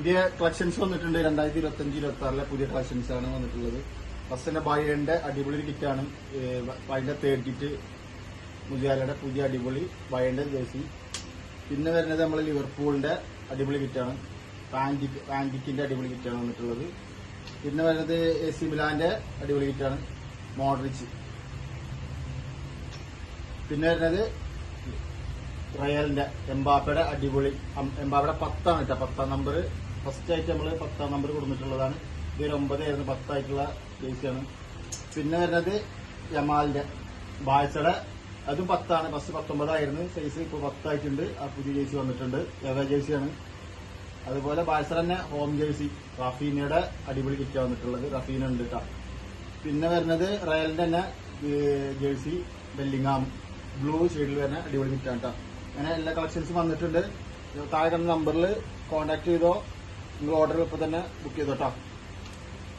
പുതിയ കളക്ഷൻസ് വന്നിട്ടുണ്ട്. 2025-26 പുതിയ കളക്ഷൻസ് ആണ് വന്നിട്ടുള്ളത്. ഫസ്റ്റ് തന്നെ ബയേന്റെ അടിപൊളി കിറ്റാണ്. ബയേന്റെ 3rd കിറ്റ് മുജാലയുടെ പുതിയ അടിപൊളി ബയേന്റെ ജേഴ്സി. പിന്നെ വരുന്നത് നമ്മൾ ലിവർപൂളിന്റെ അടിപൊളി കിറ്റാണ്. പാൻറ്റിക്കിന്റെ അടിപൊളി കിറ്റാണ് വന്നിട്ടുള്ളത്. പിന്നെ വരുന്നത് AC മിലാന്റെ അടിപൊളി കിറ്റാണ് മോഡ്രിച്ച്. പിന്നെ വരുന്നത് റയലിന്റെ എംബാപ്പയുടെ അടിപൊളി. എംബാപ്പയുടെ 10 ആണ് കേട്ടോ. 10ാം നമ്പർ ഫസ്റ്റ് ആയിട്ട് നമ്മൾ 10ാം നമ്പർ കൊടുത്തിട്ടുള്ളതാണ്. ഇത് 9 ആയിരുന്നു, 10 ആയിട്ടുള്ള ജേഴ്സിയാണ്. പിന്നെ വരുന്നത് യമാലിന്റെ ബാഴ്സയുടെ അതും 10 ആണ്. ഫസ്റ്റ് 19 ആയിരുന്നു സൈസ്, ഇപ്പോൾ 10 ആയിട്ടുണ്ട്. ആ പുതിയ ജേഴ്സി വന്നിട്ടുണ്ട്, എവ ജേഴ്സിയാണ്. അതുപോലെ ബാഴ്സ തന്നെ ഹോം ജേഴ്സി റഫീനയുടെ അടിപൊളി കിറ്റാ വന്നിട്ടുള്ളത്. റഫീന ഉണ്ട് കേട്ടോ. പിന്നെ വരുന്നത് റയലിന്റെ തന്നെ ജേഴ്സി ബെല്ലിംഗാം ബ്ലൂ ഷെയ്ഡിൽ വരുന്ന അടിപൊളി കിറ്റാണ് കേട്ടോ. അങ്ങനെ എല്ലാ കളക്ഷൻസും വന്നിട്ടുണ്ട്. താഴെ നമ്പറിൽ കോൺടാക്ട് ചെയ്തോ, നിങ്ങൾ ഓർഡർ ഇപ്പോൾ തന്നെ ബുക്ക് ചെയ്തോ കേട്ടോ.